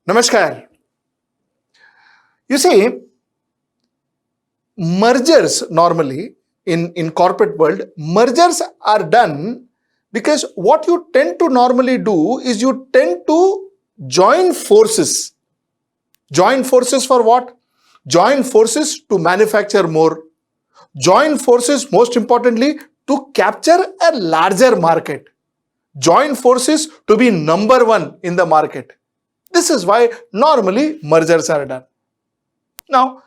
Namaskar. You see, mergers normally in corporate world, mergers are done because what you tend to normally do is you tend to join forces. Join forces for what? Join forces to manufacture more. Join forces, most importantly, to capture a larger market. Join forces to be number one in the market. This is why normally mergers are done. Now,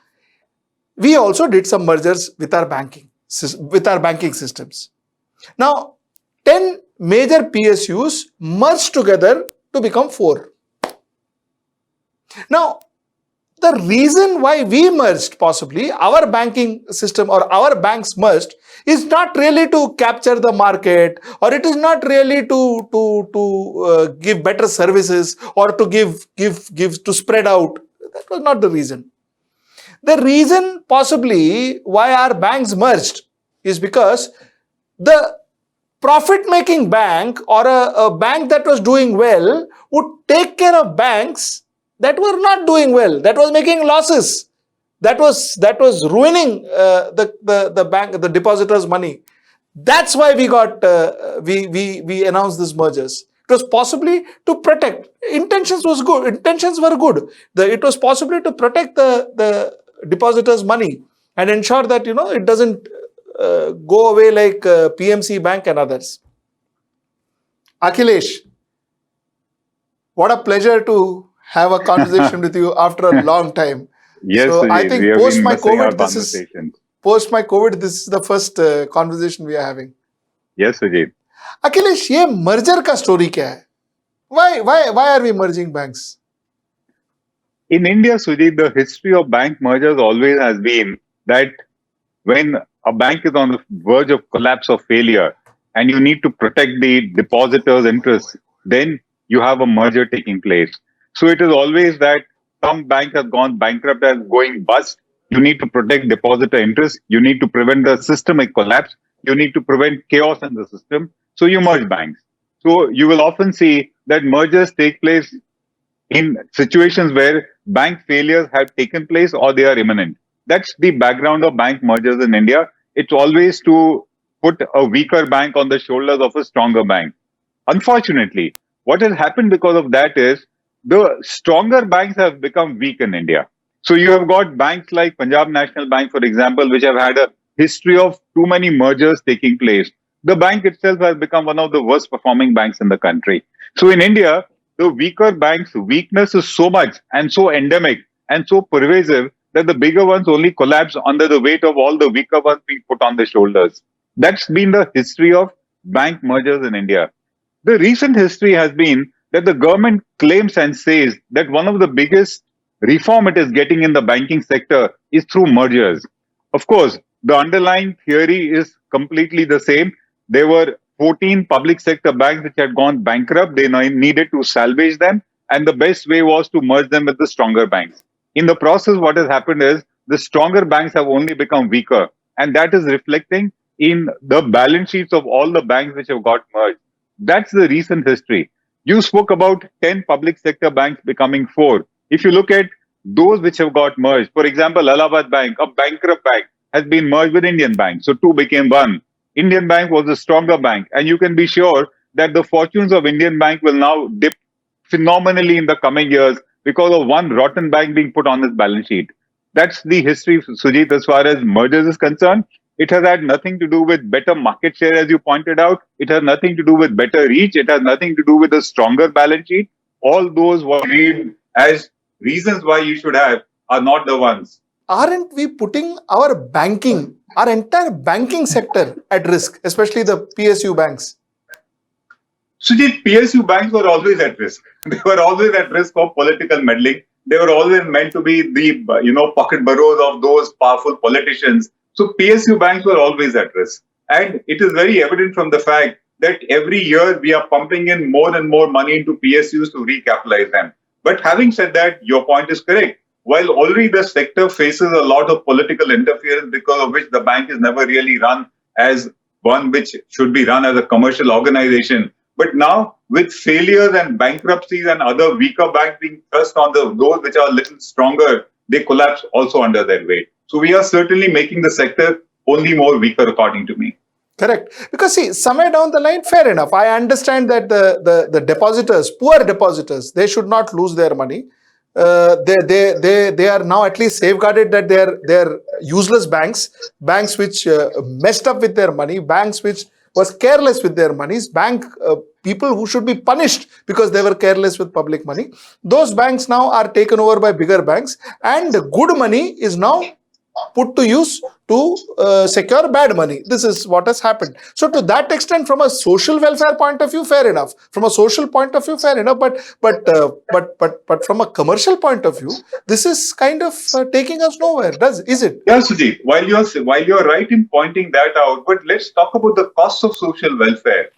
we also did some mergers with our banking systems. Now, 10 major PSUs merged together to become 4. Now, the reason why we merged, possibly our banking system or our banks merged, is not really to capture the market, or it is not really to give better services, or to give to spread out. That was not the reason. The reason possibly why our banks merged is because the profit-making bank or a bank that was doing well would take care of banks that were not doing well, that was making losses, that was ruining the bank, the depositors' money. That's why we announced these mergers. It was possibly to protect. Intentions were good. It was possibly to protect the depositors' money and ensure that it doesn't go away like PMC Bank and others. Akhilesh, what a pleasure to have a conversation with you after a long time. Yes, So I Sujit, we think have post been my missing our COVID, conversations. this is the first conversation we are having. Yes, Sujit. Akhilesh, ये merger का story क्या है? Why are we merging banks? In India, Sujit, the history of bank mergers always has been that when a bank is on the verge of collapse or failure and you need to protect the depositors' interests, then you have a merger taking place. So it is always that some bank has gone bankrupt and going bust. You need to protect depositor interests. You need to prevent the systemic collapse. You need to prevent chaos in the system. So you merge banks. So you will often see that mergers take place in situations where bank failures have taken place or they are imminent. That's the background of bank mergers in India. It's always to put a weaker bank on the shoulders of a stronger bank. Unfortunately, what has happened because of that is the stronger banks have become weak in India. So you have got banks like Punjab National Bank, for example, which have had a history of too many mergers taking place. The bank itself has become one of the worst performing banks in the country. So in India, the weaker banks' weakness is so much and so endemic and so pervasive that the bigger ones only collapse under the weight of all the weaker ones being put on their shoulders. That's been the history of bank mergers in India. The recent history has been that the government claims and says that one of the biggest reform it is getting in the banking sector is through mergers. Of course, the underlying theory is completely the same. There were 14 public sector banks which had gone bankrupt. They needed to salvage them, and the best way was to merge them with the stronger banks. In the process, what has happened is the stronger banks have only become weaker, and that is reflecting in the balance sheets of all the banks which have got merged. That's the recent history. You spoke about 10 public sector banks becoming 4. If you look at those which have got merged, for example, Allahabad Bank, a bankrupt bank, has been merged with Indian Bank. So 2 became 1. Indian Bank was a stronger bank. And you can be sure that the fortunes of Indian Bank will now dip phenomenally in the coming years because of one rotten bank being put on its balance sheet. That's the history, Sujit, as far as mergers is concerned. It has had nothing to do with better market share, as you pointed out. It has nothing to do with better reach. It has nothing to do with a stronger balance sheet. All those what we read as reasons why you should have are not the ones. Aren't we putting our entire banking sector at risk, especially the PSU banks? Sujit, PSU banks were always at risk. They were always at risk of political meddling. They were always meant to be the pocket burrows of those powerful politicians. So PSU banks were always at risk. And it is very evident from the fact that every year we are pumping in more and more money into PSUs to recapitalize them. But having said that, your point is correct. While already the sector faces a lot of political interference because of which the bank is never really run as one which should be run as a commercial organization, But now, with failures and bankruptcies and other weaker banks being thrust on those which are a little stronger, they collapse also under their weight. So we are certainly making the sector only more weaker, according to me. Correct. Because see, somewhere down the line, fair enough. I understand that the depositors, poor depositors, they should not lose their money. They are now at least safeguarded that they're useless banks which messed up with their money, banks which was careless with their monies, people who should be punished because they were careless with public money. Those banks now are taken over by bigger banks, and good money is now put to use to secure bad money. This is what has happened. So to that extent, from a social welfare point of view, fair enough. From a social point of view, fair enough. But from a commercial point of view, this is kind of taking us nowhere. Is it? Yeah, Sujit. While you're right in pointing that out, but let's talk about the cost of social welfare.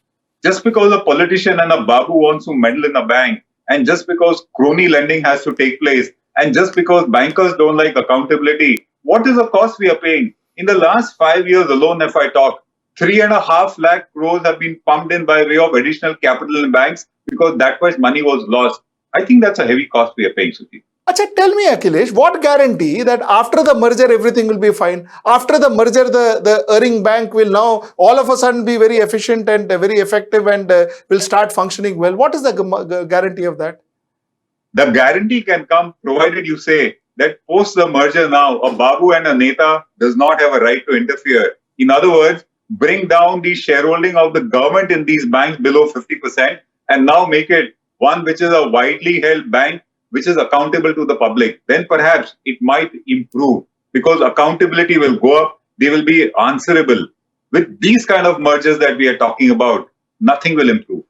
Just because a politician and a babu wants to meddle in a bank, and just because crony lending has to take place, and just because bankers don't like accountability, what is the cost we are paying? In the last 5 years alone, if I talk, 3.5 lakh crores have been pumped in by way of additional capital in banks because that much money was lost. I think that's a heavy cost we are paying, Sujit. Achha, tell me, Akhilesh, what guarantee that after the merger everything will be fine? After the merger, the erring bank will now all of a sudden be very efficient and very effective and will start functioning well. What is the guarantee of that? The guarantee can come provided you say that post the merger now, a Babu and a Neta does not have a right to interfere. In other words, bring down the shareholding of the government in these banks below 50% and now make it one which is a widely held bank which is accountable to the public. Then perhaps it might improve because accountability will go up. They will be answerable. With these kind of mergers that we are talking about, nothing will improve.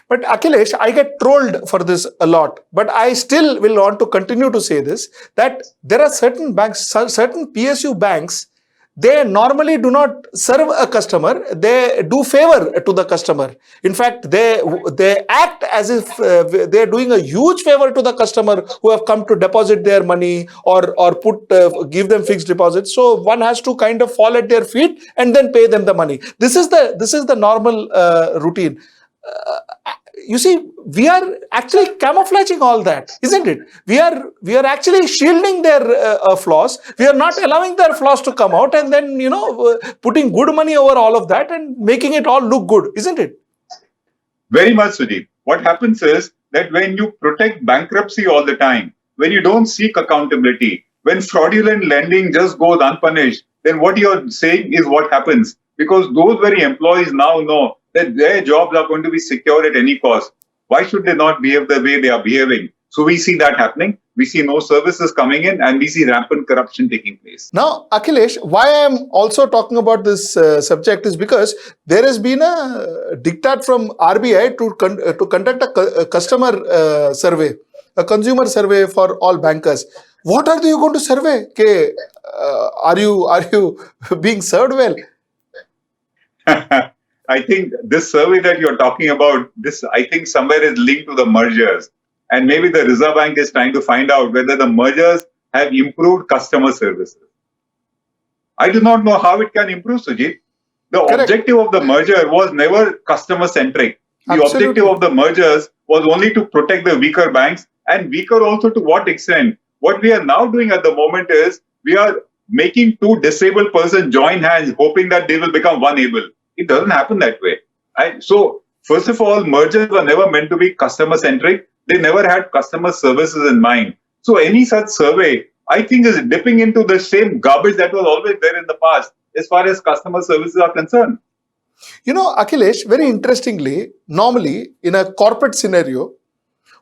But Akhilesh, I get trolled for this a lot, but I still will want to continue to say this, that there are certain banks, certain PSU banks, they normally do not serve a customer, they do favor to the customer. In fact, they act as if they are doing a huge favor to the customer who have come to deposit their money or give them fixed deposits. So one has to kind of fall at their feet and then pay them the money. This is the normal routine. You see, we are actually camouflaging all that, isn't it? We are actually shielding their flaws. We are not allowing their flaws to come out, and then putting good money over all of that and making it all look good, isn't it? Very much, Sujit. What happens is that when you protect bankruptcy all the time, when you don't seek accountability, when fraudulent lending just goes unpunished, then what you're saying is what happens. Because those very employees now know that their jobs are going to be secure at any cost. Why should they not behave the way they are behaving? So we see that happening. We see no services coming in and we see rampant corruption taking place. Now, Akhilesh, why I am also talking about this subject is because there has been a diktat from RBI to conduct a customer survey, a consumer survey for all bankers. What are you going to survey? Are you being served well? I think this survey that you're talking about, I think somewhere is linked to the mergers. And maybe the Reserve Bank is trying to find out whether the mergers have improved customer services. I do not know how it can improve, Sujit. The objective of the merger was never customer-centric. The objective of the mergers was only to protect the weaker banks, and weaker also to what extent. What we are now doing at the moment is we are making two disabled persons join hands, hoping that they will become one able. It doesn't happen that way. So, first of all, mergers were never meant to be customer-centric. They never had customer services in mind. So, any such survey, I think, is dipping into the same garbage that was always there in the past as far as customer services are concerned. You know, Akhilesh, very interestingly, normally in a corporate scenario,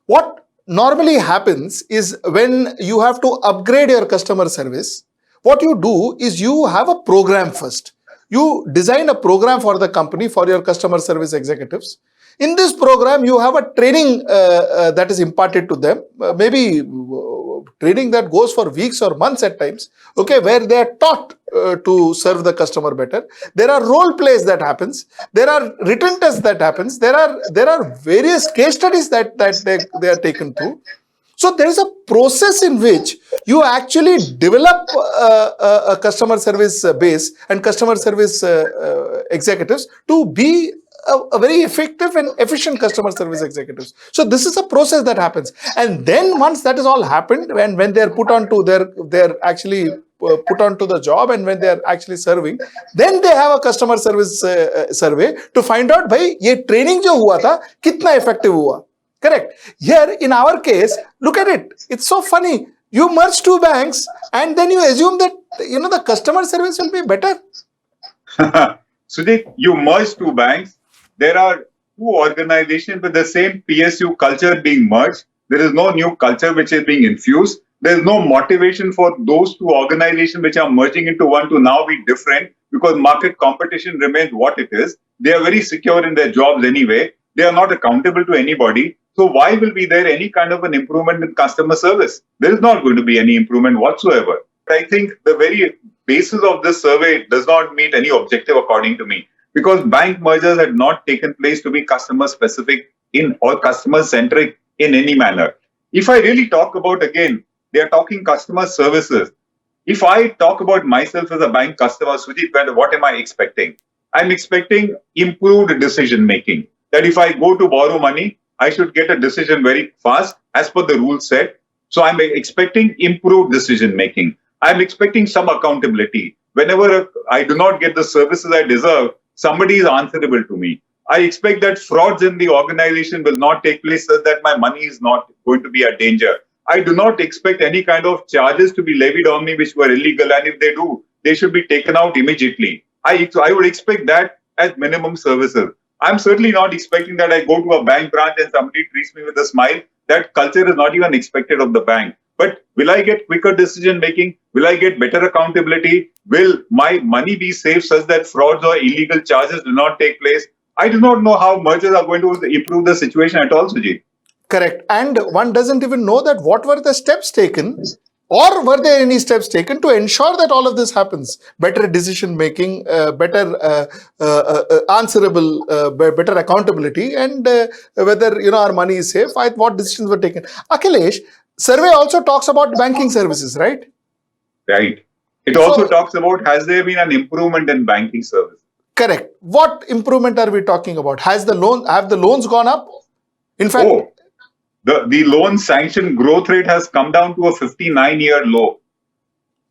what normally happens is when you have to upgrade your customer service, what you do is you have a program first. You design a program for the company, for your customer service executives. In this program, you have a training that is imparted to them, maybe training that goes for weeks or months at times, okay, where they are taught to serve the customer better. There are role plays that happens. There are written tests that happens. There are various case studies that they are taken through. So there is a process in which you actually develop a customer service base and customer service executives to be a very effective and efficient customer service executives. So this is a process that happens, and then once that is all happened, when they are put onto they're actually put onto the job, and when they are actually serving, then they have a customer service survey to find out bhai ye training jo hua tha kitna effective hua. Correct. Here in our case, look at it. It's so funny. You merge two banks and then you assume that the customer service will be better. Sudhir, you merge two banks. There are two organizations with the same PSU culture being merged. There is no new culture which is being infused. There is no motivation for those two organizations which are merging into one to now be different, because market competition remains what it is. They are very secure in their jobs anyway. They are not accountable to anybody. So why will be there any kind of an improvement in customer service? There is not going to be any improvement whatsoever. I think the very basis of this survey does not meet any objective according to me, because bank mergers had not taken place to be customer specific or customer centric in any manner. If I really talk about, again, they are talking customer services. If I talk about myself as a bank customer, Sujit, what am I expecting? I'm expecting improved decision making. That if I go to borrow money, I should get a decision very fast as per the rules set. So I'm expecting improved decision making. I'm expecting some accountability. Whenever I do not get the services I deserve, somebody is answerable to me. I expect that frauds in the organization will not take place so that my money is not going to be a danger. I do not expect any kind of charges to be levied on me which were illegal, and if they do, they should be taken out immediately. I would expect that as minimum services. I'm certainly not expecting that I go to a bank branch and somebody treats me with a smile. That culture is not even expected of the bank. But will I get quicker decision making? Will I get better accountability? Will my money be safe such that frauds or illegal charges do not take place? I do not know how mergers are going to improve the situation at all, Sujit. Correct. And one doesn't even know that what were the steps taken, or were there any steps taken to ensure that all of this happens? Better decision making, better answerable, better accountability, and whether our money is safe. What decisions were taken? Akhilesh, survey also talks about banking services, right? Right. It also talks about, has there been an improvement in banking service? Correct. What improvement are we talking about? Have the loans gone up? In fact, the loan sanction growth rate has come down to a 59-year low.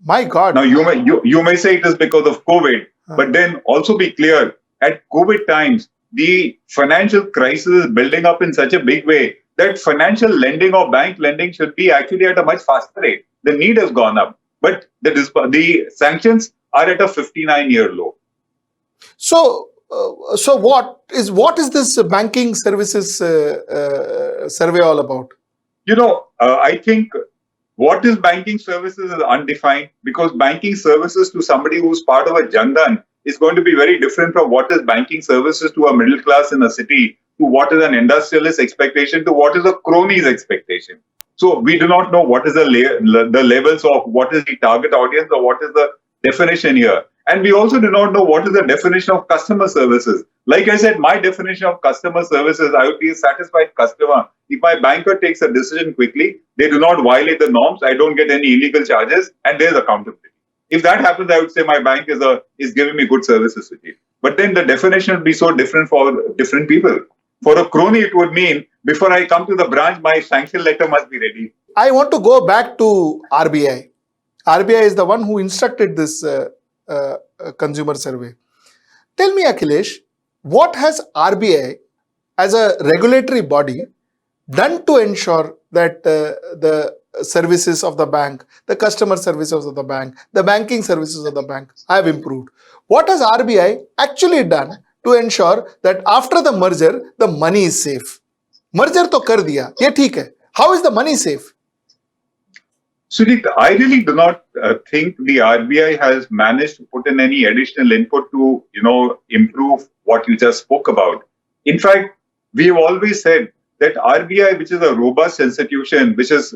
My God. Now you may say it is because of COVID, but then also be clear, at COVID times, the financial crisis is building up in such a big way that financial lending or bank lending should be actually at a much faster rate. The need has gone up, but the sanctions are at a 59-year low. So what is this banking services survey all about? I think what is banking services is undefined, because banking services to somebody who's part of a Jandan is going to be very different from what is banking services to a middle class in a city, to what is an industrialist expectation, to what is a crony's expectation. So we do not know what is the levels of what is the target audience or what is the definition here. And we also do not know what is the definition of customer services. Like I said, my definition of customer services, I would be a satisfied customer. If my banker takes a decision quickly, they do not violate the norms, I don't get any illegal charges, and there's accountability. If that happens, I would say my bank is giving me good services with it. But then the definition would be so different for different people. For a crony, it would mean before I come to the branch, my sanction letter must be ready. I want to go back to RBI. RBI is the one who instructed this consumer survey. Tell me, Akhilesh, what has RBI as a regulatory body done to ensure that the services of the bank, the customer services of the bank, the banking services of the bank have improved? What has RBI actually done to ensure that after the merger, the money is safe? Merger to kar diya, ye theek hai. How is the money safe? Sujit, I really do not think the RBI has managed to put in any additional input to, improve what you just spoke about. In fact, we have always said that RBI, which is a robust institution, which is,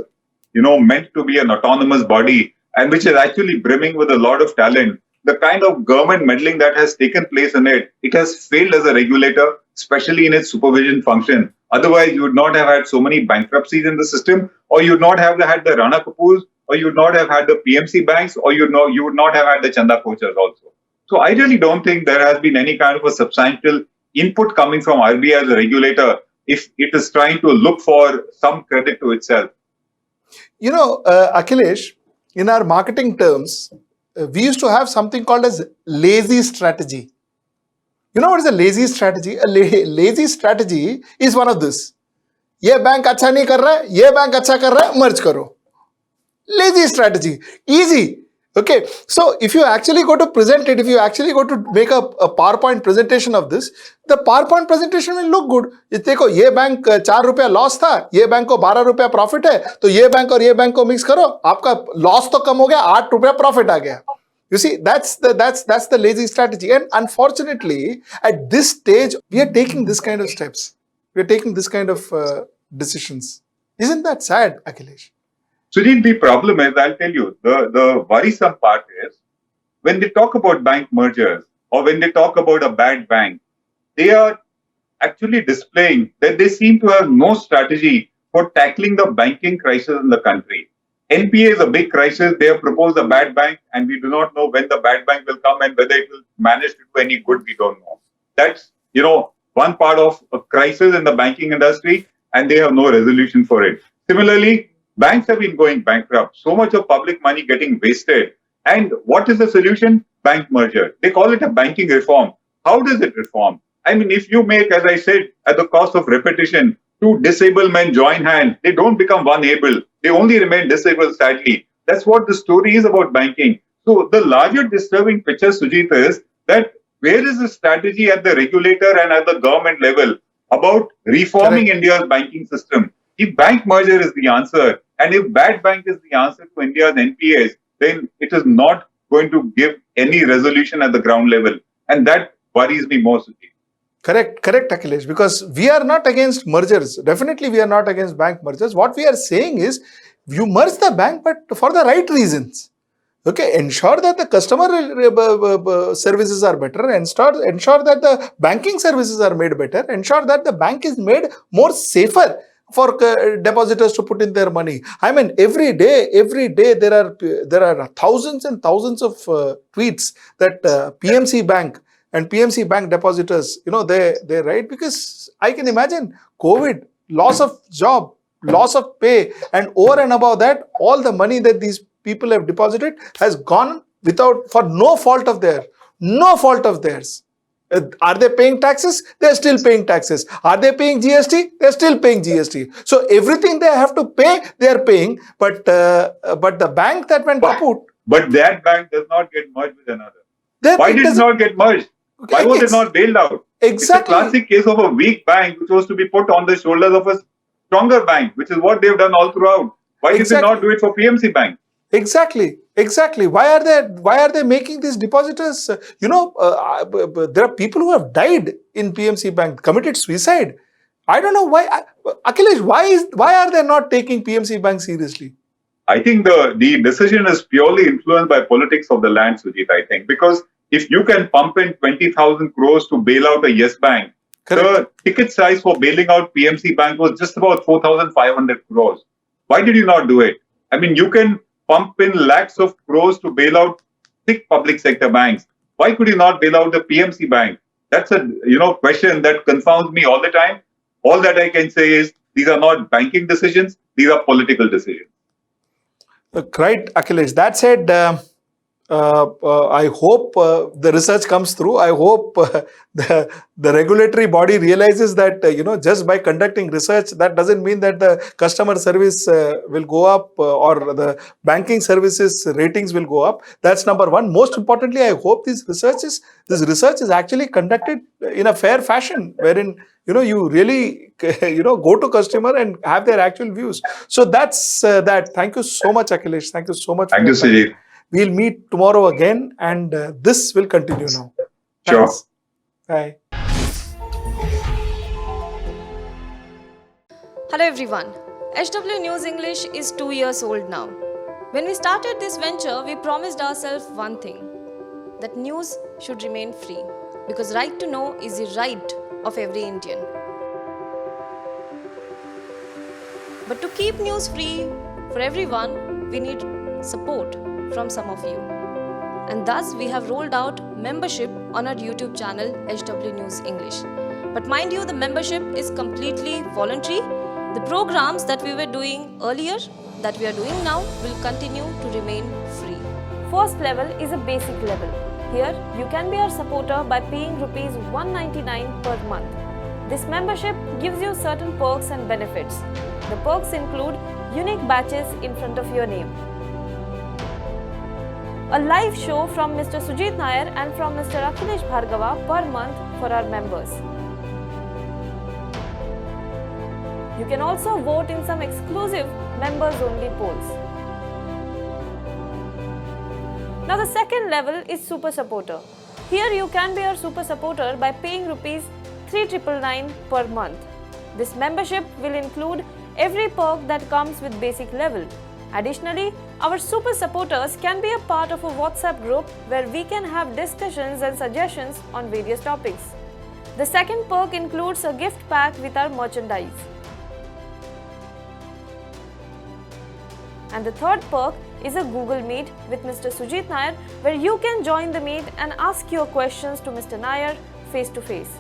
meant to be an autonomous body and which is actually brimming with a lot of talent, the kind of government meddling that has taken place in it, it has failed as a regulator, especially in its supervision function. Otherwise, you would not have had so many bankruptcies in the system, or you would not have had the Rana Kapoors, or you would not have had the PMC banks, or you would not have had the Chanda Kochars also. So I really don't think there has been any kind of a substantial input coming from RBI as a regulator if it is trying to look for some credit to itself? Akhilesh, in our marketing terms, we used to have something called as lazy strategy. You know what is a lazy strategy? A lazy strategy is one of this. ये bank अच्छा नहीं कर रहा है, ये bank अच्छा कर रहा है, merge करो. Lazy strategy, easy. Okay, so if you actually go to present it, if you actually go to make a PowerPoint presentation of this, the PowerPoint presentation will look good. देखो ये bank 4 रुपया loss था, ये bank को 12 रुपया profit है, तो ये बैंक और ये बैंक को मिक्स करो, आपका लॉस तो कम हो गया, 8 रुपया प्रॉफिट आ गया. You see, that's the lazy strategy, and unfortunately, at this stage, we are taking this kind of steps. We are taking this kind of decisions. Isn't that sad, Akhilesh? Sujit, the problem is, I'll tell you, the worrisome part is when they talk about bank mergers or when they talk about a bad bank, they are actually displaying that they seem to have no strategy for tackling the banking crisis in the country. NPA is a big crisis. They have proposed a bad bank, and we do not know when the bad bank will come and whether it will manage to do any good. We don't know. That's, one part of a crisis in the banking industry, and they have no resolution for it. Similarly, banks have been going bankrupt. So much of public money getting wasted. And what is the solution? Bank merger. They call it a banking reform. How does it reform? I mean, if you make, as I said, at the cost of repetition, two disabled men join hands, they don't become one able. They only remain disabled, sadly. That's what the story is about banking. So the larger disturbing picture, Sujit, is that where is the strategy at the regulator and at the government level about reforming India's banking system? If bank merger is the answer, and if bad bank is the answer to India's NPAs, then it is not going to give any resolution at the ground level. And that worries me more, Sujit. Correct, Akhilesh, because we are not against mergers. Definitely, we are not against bank mergers. What we are saying is, you merge the bank, but for the right reasons. Okay, ensure that the customer services are better, ensure that the banking services are made better, ensure that the bank is made more safer for depositors to put in their money. I mean, every day there are thousands and thousands of tweets that PMC Bank and PMC Bank depositors, they write, because I can imagine COVID, loss of job, loss of pay, and over and above that, all the money that these people have deposited has gone for no fault of theirs. Are they paying taxes? They're still paying taxes. Are they paying GST? They're still paying GST. So everything they have to pay, they are paying. But the bank that went kaput. But that bank does not get merged with another. Why did it not get merged? Why was it not bailed out? Exactly. It's a classic case of a weak bank which was to be put on the shoulders of a stronger bank, which is what they've done all throughout. Why did they not do it for PMC Bank? Exactly. Why are they making these depositors? There are people who have died in PMC Bank, committed suicide. I don't know why. Akhilesh, why are they not taking PMC Bank seriously? I think the decision is purely influenced by politics of the land, Sujit, I think. Because if you can pump in 20,000 crores to bail out a Yes Bank, the ticket size for bailing out PMC Bank was just about 4,500 crores. Why did you not do it? I mean, you can pump in lakhs of crores to bail out 6 public sector banks. Why could you not bail out the PMC Bank? That's a question that confounds me all the time. All that I can say is these are not banking decisions; these are political decisions. Right, Akhilesh. That said, I hope the research comes through. I hope the regulatory body realizes that just by conducting research, that doesn't mean that the customer service will go up or the banking services ratings will go up. That's number one. Most importantly, I hope this research is actually conducted in a fair fashion, wherein you really go to customer and have their actual views. So that's that. Thank you so much, Akhilesh. Thank you so much. Thank you, Sujit. We'll meet tomorrow again, and this will continue now. Sure. Thanks. Bye. Hello everyone. HW News English is 2 years old now. When we started this venture, we promised ourselves one thing, that news should remain free, because right to know is the right of every Indian. But to keep news free for everyone, we need support from some of you. and thus we have rolled out membership on our YouTube channel HW News English. But mind you, the membership is completely voluntary. The programs that we were doing earlier, that we are doing now, will continue to remain free. First level is a basic level. Here, you can be our supporter by paying rupees 199 per month. This membership gives you certain perks and benefits. The perks include unique badges in front of your name, a live show from Mr. Sujit Nair and from Mr. Akhilesh Bhargava per month for our members. You can also vote in some exclusive members-only polls. Now the second level is Super Supporter. Here you can be our Super Supporter by paying rupees 3,999 per month. This membership will include every perk that comes with basic level. Additionally, our Super Supporters can be a part of a WhatsApp group where we can have discussions and suggestions on various topics. The second perk includes a gift pack with our merchandise. And the third perk is a Google Meet with Mr. Sujit Nair, where you can join the meet and ask your questions to Mr. Nair face to face.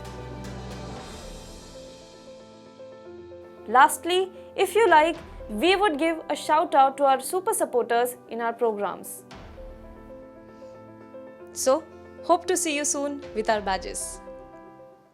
Lastly, if you like, we would give a shout out to our super supporters in our programs. So, hope to see you soon with our badges.